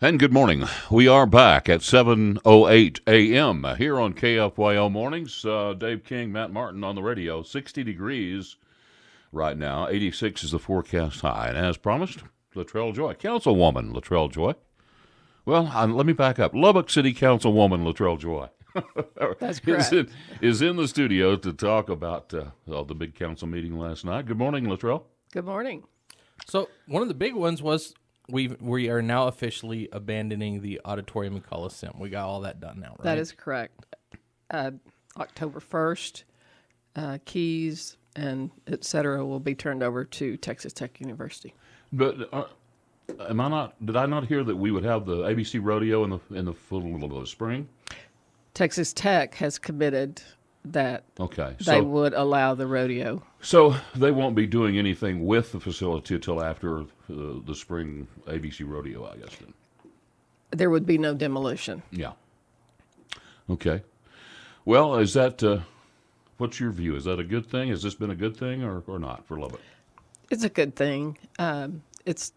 And good morning. We are back at 7:08 a.m. here on KFYO Mornings. Dave King, Matt Martin on the radio. 60 degrees right now. 86 is the forecast high. And as promised, Latrelle Joy, Councilwoman Latrelle Joy. Well, let me back up. Lubbock City Councilwoman Latrelle Joy. That's correct. is in the studio to talk about the big council meeting last night. Good morning, Latrelle. Good morning. So one of the big ones was we are now officially abandoning the auditorium in Coliseum. We got all that done now, right? That is correct. October 1st, keys and et cetera will be turned over to Texas Tech University. But did I not hear that we would have the ABC rodeo in the spring? Texas Tech has committed that Okay, they would allow the rodeo. So they won't be doing anything with the facility until after the spring ABC rodeo, I guess, then. There would be no demolition. Yeah. Okay. Well, is that, what's your view? Is that a good thing? Has this been a good thing or not for Lubbock? It's a good thing. It's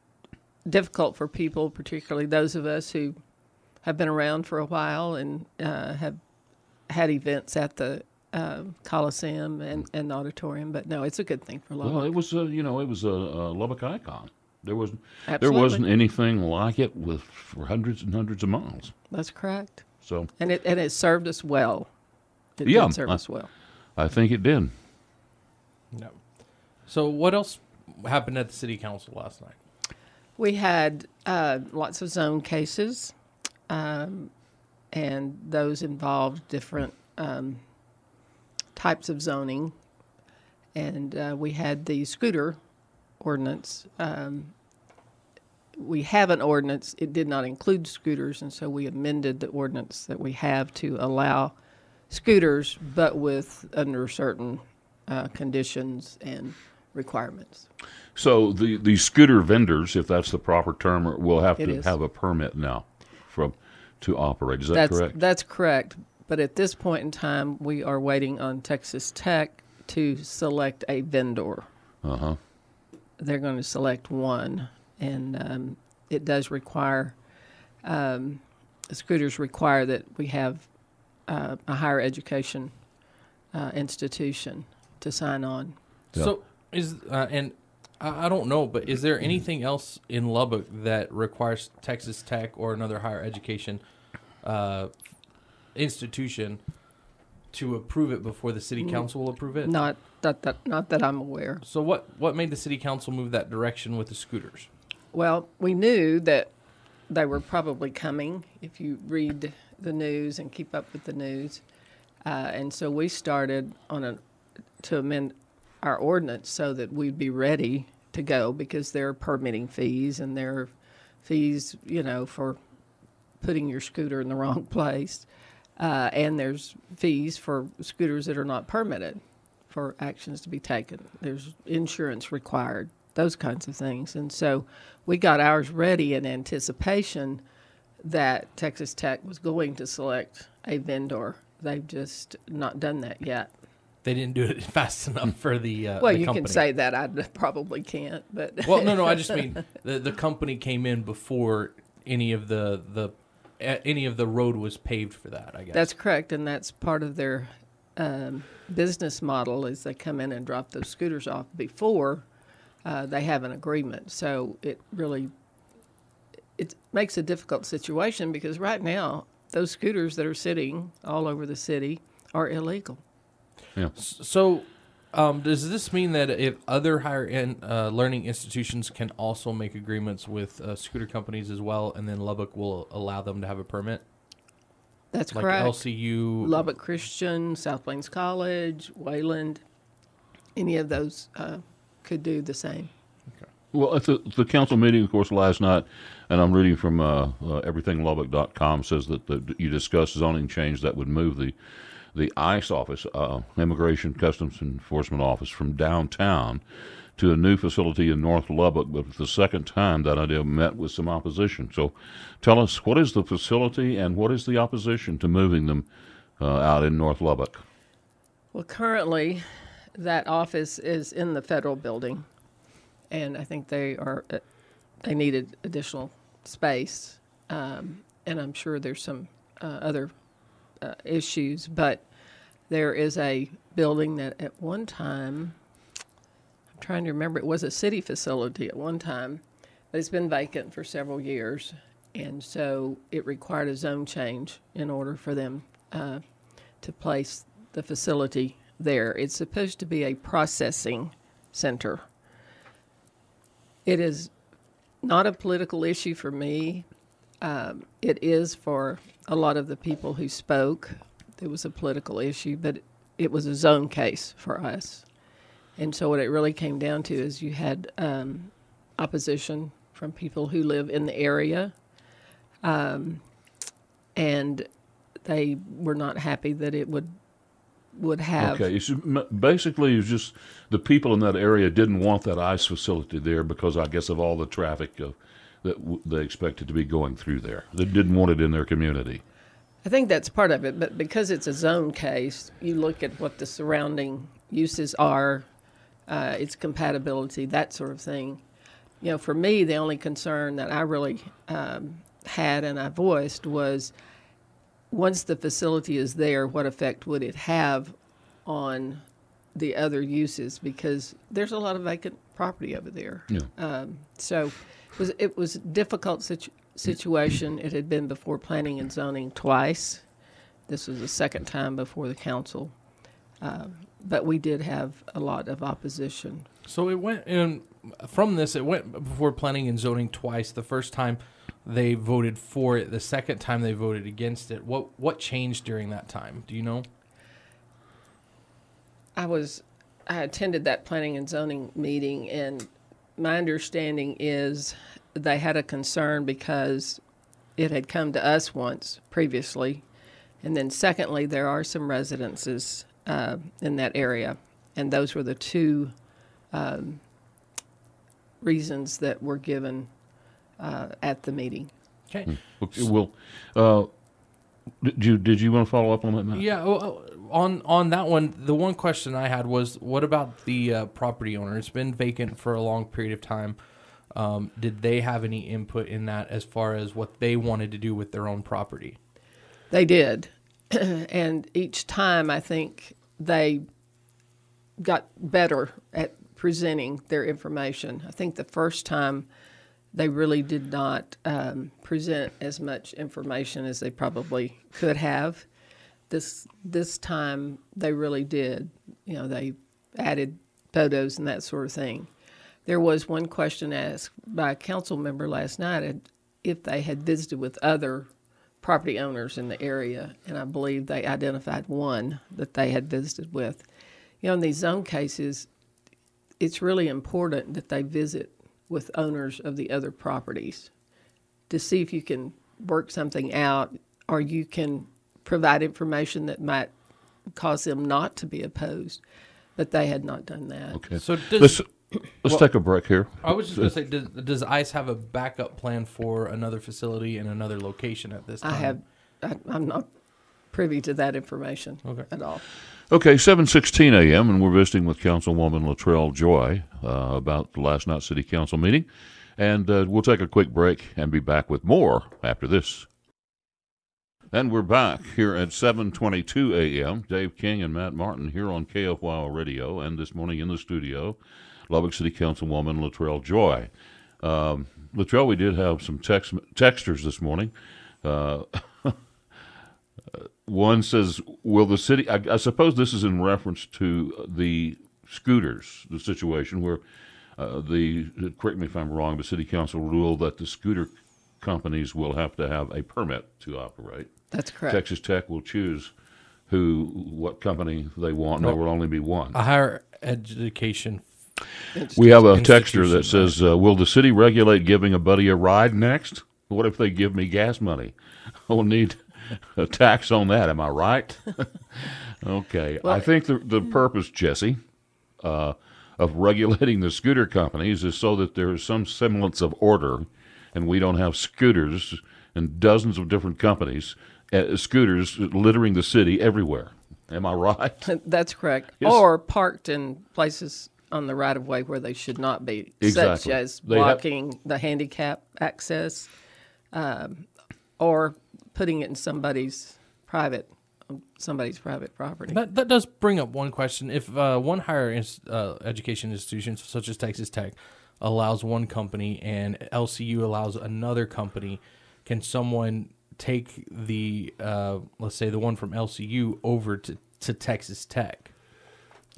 difficult for people, particularly those of us who have been around for a while and have had events at the Coliseum and the auditorium, but no, it's a good thing for Lubbock. Well, it was a Lubbock icon. There wasn't anything like it for hundreds and hundreds of miles. That's correct. So and it served us well. It did serve us well. I think it did. No. So what else happened at the city council last night? We had lots of zone cases, and those involved different types of zoning, and we had the scooter ordinance. We have an ordinance. It did not include scooters, and so we amended the ordinance that we have to allow scooters, but under certain conditions and requirements. So the scooter vendors, if that's the proper term, will have to have a permit now to operate. Is that correct? That's correct. But at this point in time, we are waiting on Texas Tech to select a vendor. Uh-huh. They're going to select one, and it does require, scooters require that we have a higher education institution to sign on. Yeah. So and I don't know, but is there anything else in Lubbock that requires Texas Tech or another higher education institution to approve it before the city council will approve it? Not that I'm aware. So what made the city council move that direction with the scooters? Well, we knew that they were probably coming if you read the news and keep up with the news. And so we started to amend our ordinance so that we'd be ready to go, because there are permitting fees and there are fees, for putting your scooter in the wrong place. And there's fees for scooters that are not permitted for actions to be taken. There's insurance required, those kinds of things. And so we got ours ready in anticipation that Texas Tech was going to select a vendor. They've just not done that yet. They didn't do it fast enough for the well, the you company. can say that. I probably can't, but Well, no, I just mean the company came in before any of the road was paved for that, I guess. That's correct, and that's part of their business model is they come in and drop those scooters off before they have an agreement. So it makes a difficult situation, because right now those scooters that are sitting all over the city are illegal. Yeah. So does this mean that if other higher learning institutions can also make agreements with scooter companies as well, and then Lubbock will allow them to have a permit? That's like correct. LCU, Lubbock Christian, South Plains College, Wayland, any of those could do the same. Okay. Well, at the council meeting, of course, last night, and I'm reading from everythinglubbock.com, says that you discussed zoning change that would move the ICE office, Immigration Customs Enforcement Office, from downtown to a new facility in North Lubbock, but for the second time that idea met with some opposition. So tell us, what is the facility and what is the opposition to moving them out in North Lubbock? Well, currently that office is in the federal building, and I think they needed additional space. and I'm sure there's some other issues, but there is a building that at one time, I'm trying to remember, it was a city facility at one time, but it's been vacant for several years, and so it required a zone change in order for them to place the facility there. It's supposed to be a processing center. It is not a political issue for me. It is for a lot of the people who spoke. It was a political issue, but it was a zone case for us. And so what it really came down to is you had opposition from people who live in the area, and they were not happy that it would have. Okay, so basically, it's just the people in that area didn't want that ICE facility there because, I guess, of all the traffic that they expected to be going through there. They didn't want it in their community. I think that's part of it, but because it's a zone case, you look at what the surrounding uses are, its compatibility, that sort of thing. You know, for me, the only concern that I really had and I voiced was, once the facility is there, what effect would it have on the other uses? Because there's a lot of vacant property over there. Yeah. So it was a difficult situation. It had been before planning and zoning twice. This was the second time before the council. But we did have a lot of opposition. So it went in from this. It went before planning and zoning twice. The first time they voted for it. The second time they voted against it. What changed during that time? Do you know? I attended that planning and zoning meeting, and my understanding is they had a concern because it had come to us once previously, and then secondly, there are some residences in that area, and those were the two reasons that were given at the meeting. Okay. Okay, well, did you want to follow up on that, Matt? Yeah. On that one, the one question I had was, what about the property owner? It's been vacant for a long period of time. Did they have any input in that as far as what they wanted to do with their own property? They did. And each time I think they got better at presenting their information. I think the first time they really did not present as much information as they probably could have. This time they really did. You know, they added photos and that sort of thing. There was one question asked by a council member last night if they had visited with other property owners in the area, and I believe they identified one that they had visited with. You know, in these zone cases, it's really important that they visit with owners of the other properties to see if you can work something out, or you can provide information that might cause them not to be opposed. But they had not done that. Okay. So let's take a break here. I was just going to say, does ICE have a backup plan for another facility in another location at this time? I'm not privy to that information at all. Okay, 7:16 a.m., and we're visiting with Councilwoman Latrelle Joy about the last night's City Council meeting. And we'll take a quick break and be back with more after this. And we're back here at 7:22 a.m. Dave King and Matt Martin here on KFYO Radio, and this morning in the studio, Lubbock City Councilwoman Latrelle Joy. Latrelle, we did have some texters this morning. One says, will the city, I suppose this is in reference to the scooters, the situation where correct me if I'm wrong, the city council ruled that the scooter companies will have to have a permit to operate. That's correct. Texas Tech will choose what company they want, and there will only be one. A higher education. We have a texter that says, will the city regulate giving a buddy a ride next? What if they give me gas money? I'll need a tax on that. Am I right? Okay. Well, I think the purpose, Jesse, of regulating the scooter companies is so that there is some semblance of order, and we don't have scooters and dozens of different companies, scooters littering the city everywhere. Am I right? That's correct. Yes. Or parked in places on the right-of-way where they should not be, exactly. Such as blocking the handicap access. or putting it in somebody's private property. That does bring up one question. If one higher education institution, such as Texas Tech, allows one company and LCU allows another company, can someone take the, let's say, the one from LCU over to Texas Tech?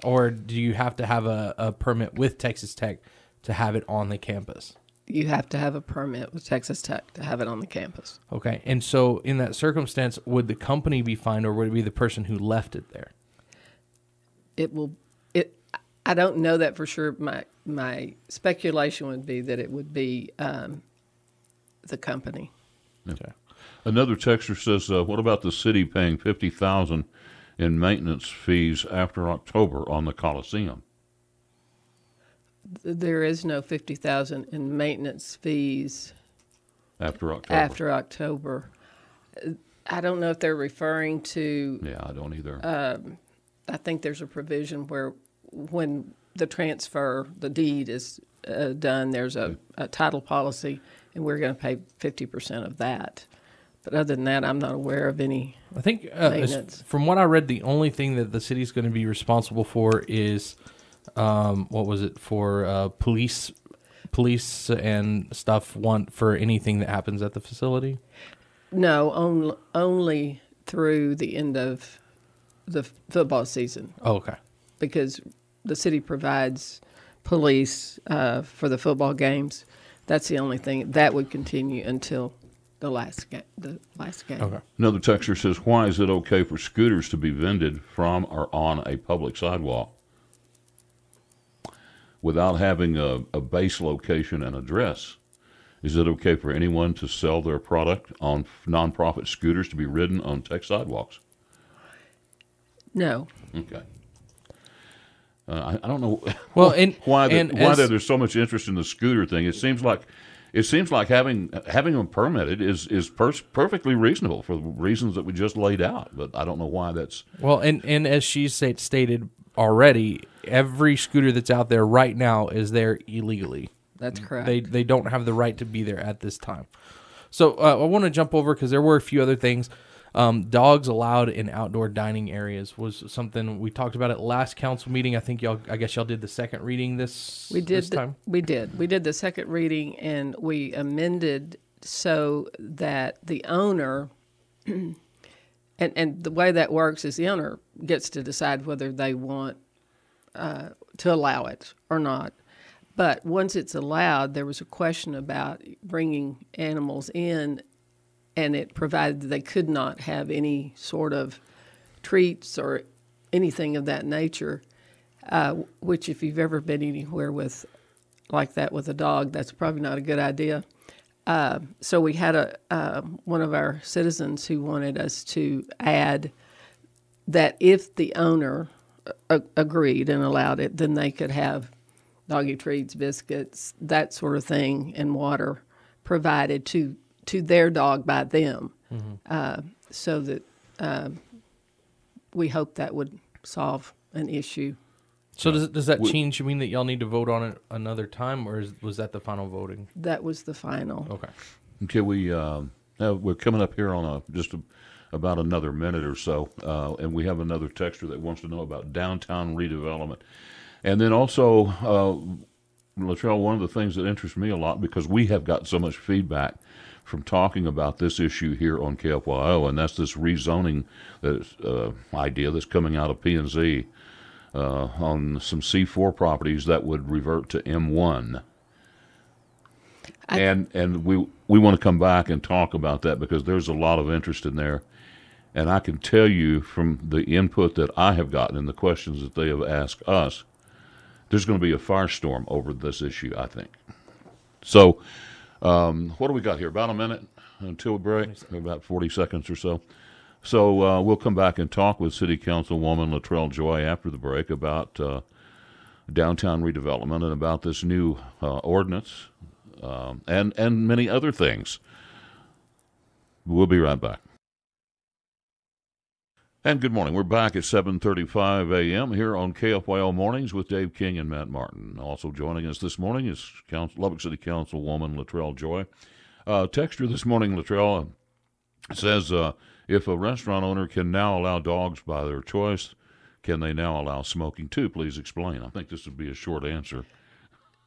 Or do you have to have a permit with Texas Tech to have it on the campus? You have to have a permit with Texas Tech to have it on the campus. Okay. And so in that circumstance, would the company be fined or would it be the person who left it there? I don't know that for sure. My speculation would be that it would be the company. Okay. Another texter says, what about the city paying $50,000 in maintenance fees after October on the Coliseum? There is no $50,000 in maintenance fees After October. after October. I don't know if they're referring to. Yeah, I don't either. I think there's a provision where when the transfer, the deed is done, there's a title policy, and we're going to pay 50% of that. But other than that, I'm not aware of any. I think maintenance. From what I read, the only thing that the city's going to be responsible for is, what was it, for police and stuff for anything that happens at the facility? No, only through the end of the football season. Oh, okay. Because the city provides police for the football games. That's the only thing that would continue until the last game. Okay. Another texter says, why is it okay for scooters to be vended from or on a public sidewalk without having a base location and address? Is it okay for anyone to sell their product on nonprofit scooters to be ridden on tech sidewalks? No. Okay. I don't know Well, why there's so much interest in the scooter thing. It seems like having them permitted is perfectly reasonable for the reasons that we just laid out. But I don't know why that's. Well, and as she stated already, every scooter that's out there right now is there illegally. That's correct. They don't have the right to be there at this time. So I want to jump over because there were a few other things. Dogs allowed in outdoor dining areas was something we talked about at last council meeting. I guess y'all did the second reading this time. We did the second reading, and we amended so that the owner, and the way that works is the owner gets to decide whether they want to allow it or not. But once it's allowed, there was a question about bringing animals in, and it provided that they could not have any sort of treats or anything of that nature, which if you've ever been anywhere like that with a dog, that's probably not a good idea. So we had one of our citizens who wanted us to add that if the owner agreed and allowed it, then they could have doggy treats, biscuits, that sort of thing, and water provided to their dog by them, so that we hope that would solve an issue. So does that change? You mean that y'all need to vote on it another time, or was that the final voting? That was the final. Okay. Okay, we're coming up here on about another minute or so, and we have another texter that wants to know about downtown redevelopment. And then also, Latrelle, one of the things that interests me a lot, because we have got so much feedback from talking about this issue here on KFYO, and that's this rezoning idea that's coming out of P&Z on some C4 properties that would revert to M1. And we want to come back and talk about that because there's a lot of interest in there. And I can tell you from the input that I have gotten and the questions that they have asked us, there's going to be a firestorm over this issue, I think. So what do we got here? About a minute until we break? About 40 seconds or so. So we'll come back and talk with City Councilwoman Latrelle Joy after the break about downtown redevelopment and about this new ordinance and many other things. We'll be right back. And good morning. We're back at 7:35 a.m. here on KFYO Mornings with Dave King and Matt Martin. Also joining us this morning is Lubbock City Councilwoman Latrelle Joy. Texture this morning, Latrelle, says if a restaurant owner can now allow dogs by their choice, can they now allow smoking too? Please explain. I think this would be a short answer.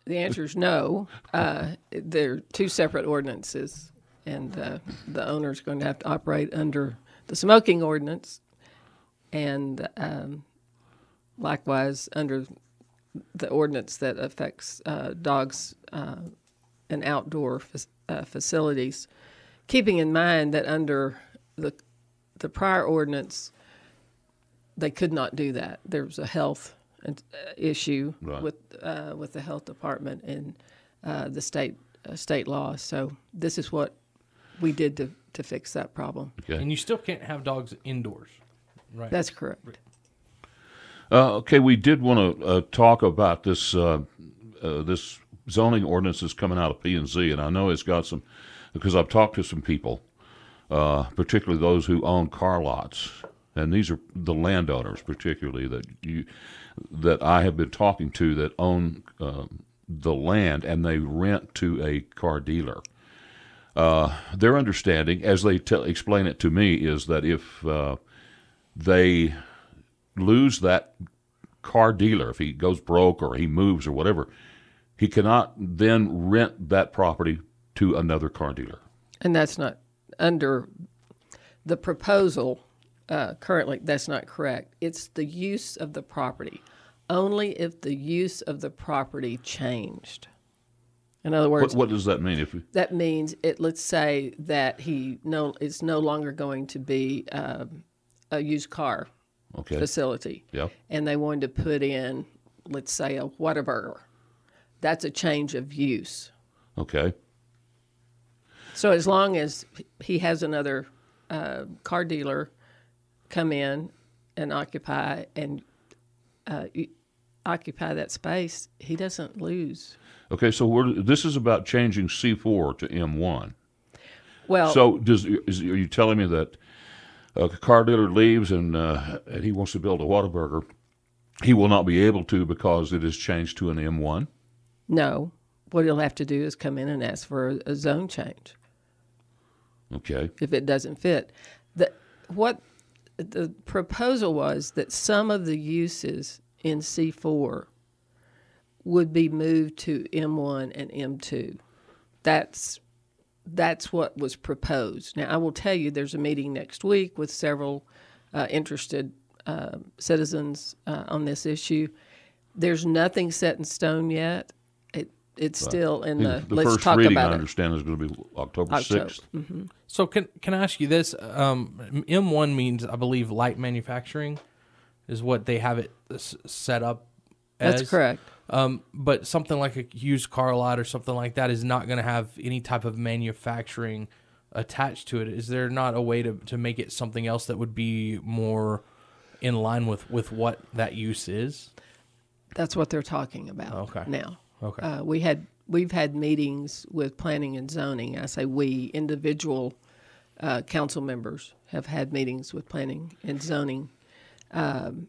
The answer is no. They're two separate ordinances, and the owner's going to have to operate under the smoking ordinance, and likewise under the ordinance that affects dogs in outdoor facilities, keeping in mind that under the prior ordinance, they could not do that. There was a health issue Right. with the health department and the state law. So this is what we did to fix that problem. Okay. And you still can't have dogs indoors, right? That's correct. Okay, we did want to talk about this this zoning ordinance that's coming out of P&Z, and I know it's got some, because I've talked to some people, particularly those who own car lots, and these are the landowners, particularly that I have been talking to that own the land and they rent to a car dealer. Their understanding, as they explain it to me, is that if they lose that car dealer, if he goes broke or he moves or whatever, he cannot then rent that property to another car dealer. And that's not under the proposal currently. That's not correct. It's the use of the property. Only if the use of the property changed. In other words, What does that mean? that means let's say that it's no longer going to be a used car Okay. facility. Yeah. And they wanted to put in, let's say, a Whataburger. That's a change of use. Okay. So as long as he has another car dealer come in and occupy that space, he doesn't lose. Okay. So this is about changing C4 to M1. Well, So are you telling me that a car dealer leaves and he wants to build a Whataburger, he will not be able to because it is changed to an M1? no. What he'll have to do is come in and ask for a zone change Okay. if it doesn't fit. What the proposal was that some of the uses in C4 would be moved to M1 and M2. That's what was proposed. Now, I will tell you there's a meeting next week with several interested citizens on this issue. There's nothing set in stone yet. It's still in the let's first talk reading, about I it. understand, is going to be October 6th. So can I ask you this? M1 means, I believe, light manufacturing is what they have it set up as. That's correct. But something like a used car lot or something like that is not going to have any type of manufacturing attached to it. Is there not a way to make it something else that would be more in line with what that use is? That's what they're talking about now. Okay. We've had meetings with planning and zoning. I say we, individual council members have had meetings with planning and zoning and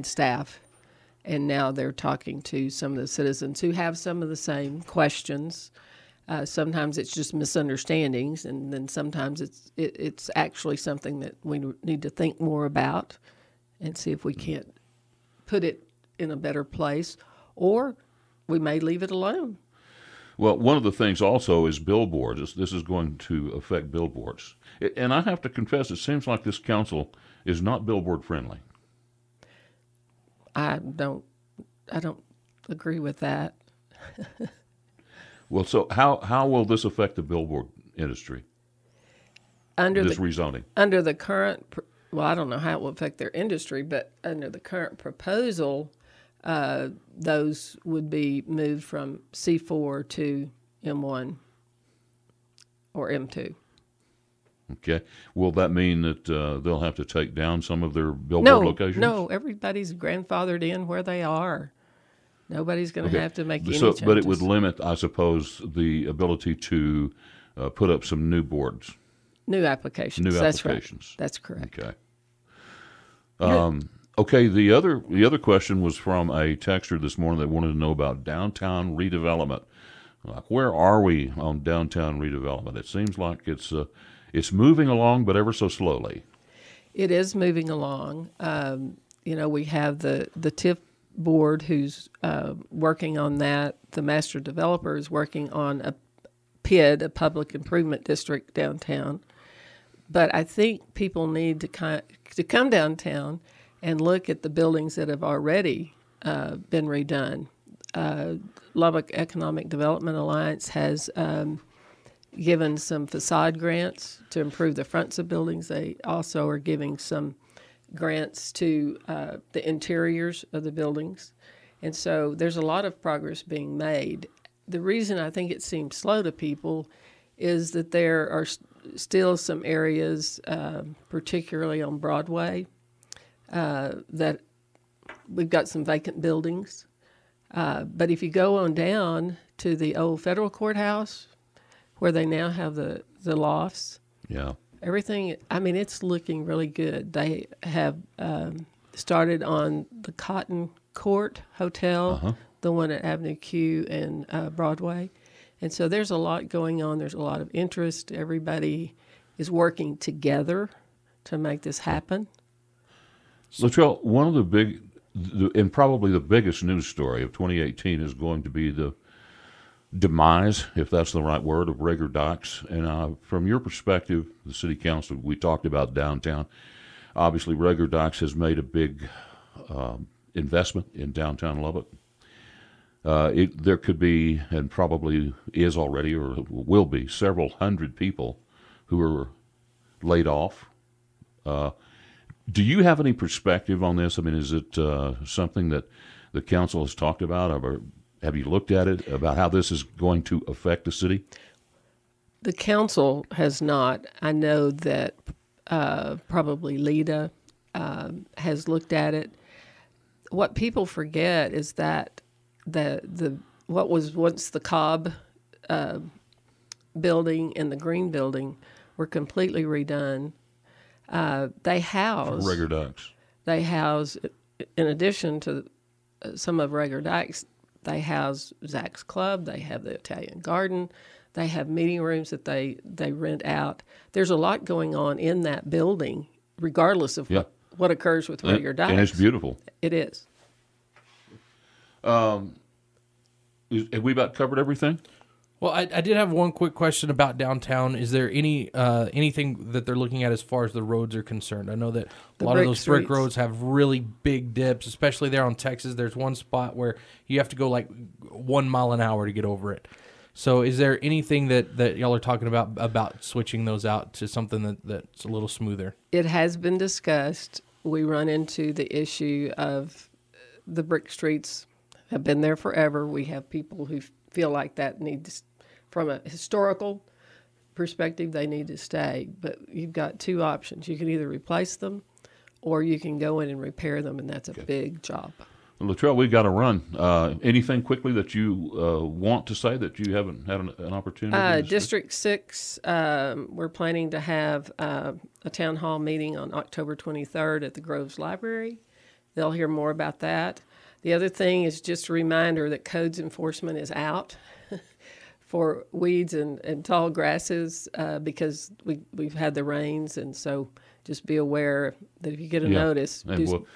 staff. And now they're talking to some of the citizens who have some of the same questions. Sometimes it's just misunderstandings, and then sometimes it's actually something that we need to think more about and see if we can't put it in a better place, or we may leave it alone. Well, one of the things also is billboards. This is going to affect billboards. And I have to confess, it seems like this council is not billboard friendly. I don't agree with that. Well, so how will this affect the billboard industry, this rezoning? Under the current, I don't know how it will affect their industry, but under the current proposal, those would be moved from C4 to M1 or M2. Okay. Will that mean that they'll have to take down some of their billboard locations? No, everybody's grandfathered in where they are. Nobody's going to have to make any changes. But it would limit, I suppose, the ability to put up some new boards. New applications. That's right. That's correct. Okay. Okay. The other question was from a texter this morning that wanted to know about downtown redevelopment. Like, where are we on downtown redevelopment? It seems like it's moving along, but ever so slowly. It is moving along. We have the TIF board who's working on that. The master developer is working on a PID, a public improvement district downtown. But I think people need to come downtown and look at the buildings that have already been redone. Lubbock Economic Development Alliance has given some facade grants to improve the fronts of buildings. They also are giving some grants to the interiors of the buildings. And so there's a lot of progress being made. The reason I think it seems slow to people is that there are still some areas, particularly on Broadway, that we've got some vacant buildings. But if you go on down to the old federal courthouse, where they now have the lofts, Yeah. everything, I mean, it's looking really good. They have started on the Cotton Court Hotel, the one at Avenue Q and Broadway. And so there's a lot going on. There's a lot of interest. Everybody is working together to make this happen. Latrelle, one of the big, and probably the biggest news story of 2018 is going to be the demise, if that's the right word, of Rager Docks. And from your perspective, the city council, we talked about downtown. Obviously, Rager Docks has made a big investment in downtown Lubbock. There could be, and probably is already, or will be, several hundred people who are laid off. Do you have any perspective on this? I mean, is it something that the council has talked about, or have you looked at it, about how this is going to affect the city? The council has not. I know that probably LEDA has looked at it. What people forget is that the what was once the Cobb building and the Green building were completely redone. They house Rager Docks. They house, in addition to some of Rager Docks, they house Zach's Club. They have the Italian Garden. They have meeting rooms that they rent out. There's a lot going on in that building, regardless of what occurs with Rager Docks. And it's beautiful. It is. Have we about covered everything? Well, I did have one quick question about downtown. Is there anything that they're looking at as far as the roads are concerned? I know that a lot of those brick roads have really big dips, especially there on Texas. There's one spot where you have to go like 1 mile an hour to get over it. So is there anything that y'all are talking about switching those out to something that's a little smoother? It has been discussed. We run into the issue of the brick streets have been there forever. We have people who feel like that need to, from a historical perspective, they need to stay. But you've got two options. You can either replace them or you can go in and repair them, and that's a big job. Latrelle, we've got to run. Anything quickly that you want to say that you haven't had an opportunity to District 6, we're planning to have a town hall meeting on October 23rd at the Groves Library. They'll hear more about that. The other thing is just a reminder that codes enforcement is out for weeds and tall grasses because we've had the rains, and so just be aware that if you get a notice,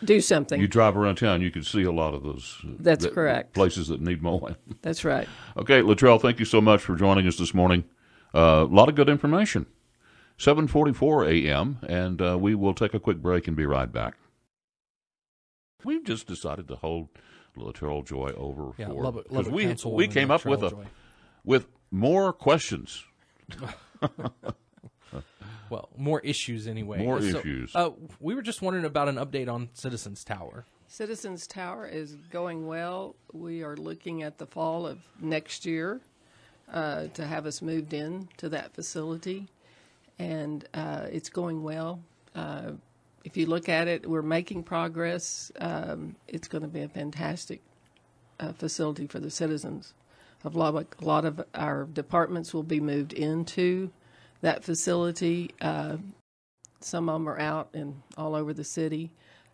do something. You drive around town, you can see a lot of those. That's correct. Places that need mowing. That's right. Okay, Latrelle, thank you so much for joining us this morning. A lot of good information. 7:44 a.m., and we will take a quick break and be right back. We've just decided to hold Latrelle Joy over for because we came up with more questions. Well, more issues anyway. More issues. We were just wondering about an update on Citizens Tower. Citizens Tower is going well. We are looking at the fall of next year to have us moved in to that facility, and it's going well. If you look at it, we're making progress. It's going to be a fantastic facility for the citizens of Lubbock. A lot of our departments will be moved into that facility. Some of them are out and all over the city.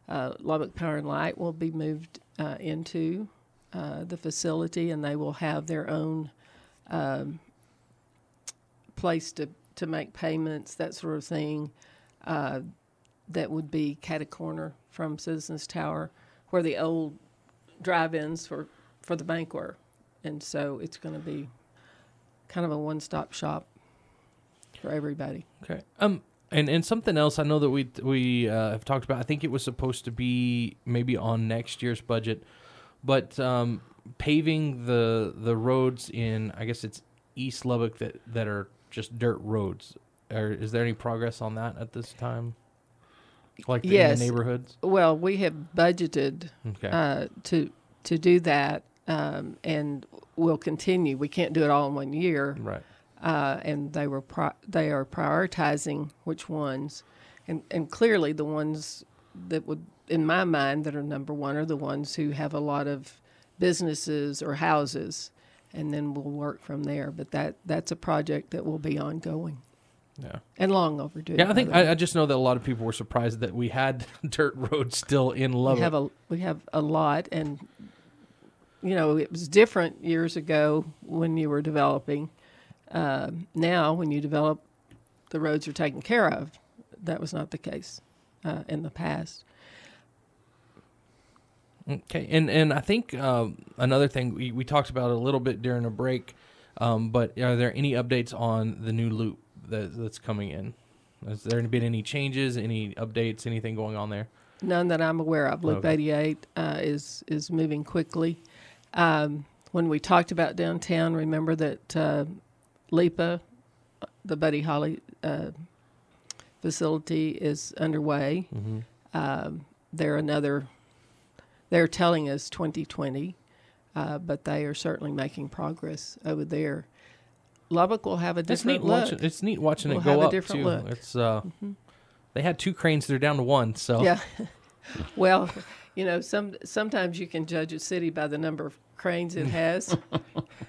Lubbock Power and Light will be moved into the facility, and they will have their own place to make payments, that sort of thing. That would be cat a corner from Citizens Tower, where the old drive-ins for the bank were. And so it's going to be kind of a one-stop shop for everybody. Okay. And something else I know that we have talked about. I think it was supposed to be maybe on next year's budget, but paving the roads in, I guess it's East Lubbock that are just dirt roads. Is there any progress on that at this time? Like in the neighborhoods? Well, we have budgeted to do that, and we'll continue. We can't do it all in 1 year, right? And they are prioritizing which ones, and clearly the ones that would, in my mind, that are number one are the ones who have a lot of businesses or houses, and then we'll work from there. But that's a project that will be ongoing. Yeah, and long overdue. Yeah, I think I just know that a lot of people were surprised that we had dirt roads still in Lubbock. We have a lot, and it was different years ago when you were developing. Now, when you develop, the roads are taken care of. That was not the case in the past. Okay, and I think another thing we talked about a little bit during a break, but are there any updates on the new loop that's coming in? Has there been any changes, any updates, anything going on there? None that I'm aware of. Loop 88 is moving quickly. When we talked about downtown, remember that LIPA, the Buddy Holly facility, is underway. Mm-hmm. They're telling us 2020, but they are certainly making progress over there. Lubbock will have a different look. It's neat watching we'll it go have up a different too. Look. It's they had 2 cranes; they're down to 1. So yeah. Well, sometimes you can judge a city by the number of cranes it has,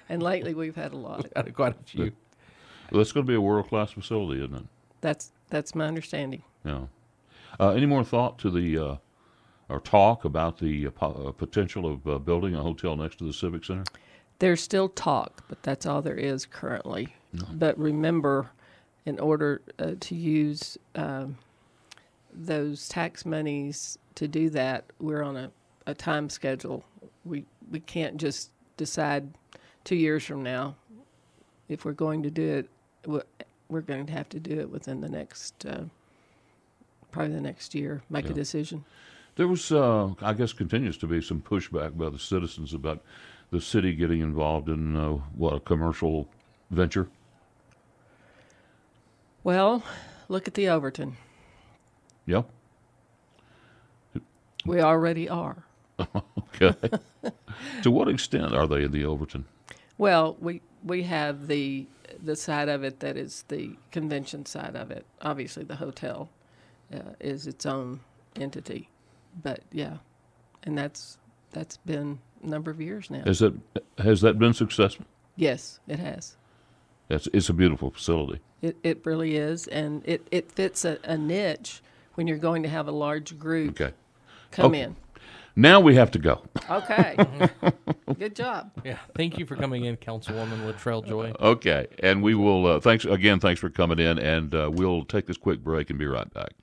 and lately we've had a lot. Quite a few. Well, it's going to be a world-class facility, isn't it? That's my understanding. Yeah. Any more thought to the or talk about the potential of building a hotel next to the Civic Center? There's still talk, but that's all there is currently. No. But remember, in order to use those tax monies to do that, we're on a time schedule. We can't just decide 2 years from now. If we're going to do it, we're going to have to do it within the next, probably the next year, make a decision. There was, I guess, continues to be some pushback by the citizens about the city getting involved in, a commercial venture? Well, look at the Overton. Yep. We already are. Okay. To what extent are they in the Overton? Well, we have the side of it that is the convention side of it. Obviously, the hotel is its own entity. But, yeah, and that's been a number of years now. Has that been successful? Yes, it has. It's a beautiful facility. It really is, and it fits a niche when you're going to have a large group come in. Now we have to go. Okay. Good job. Yeah. Thank you for coming in, Councilwoman Latrelle Joy. Okay, and we will, thanks for coming in, and we'll take this quick break and be right back.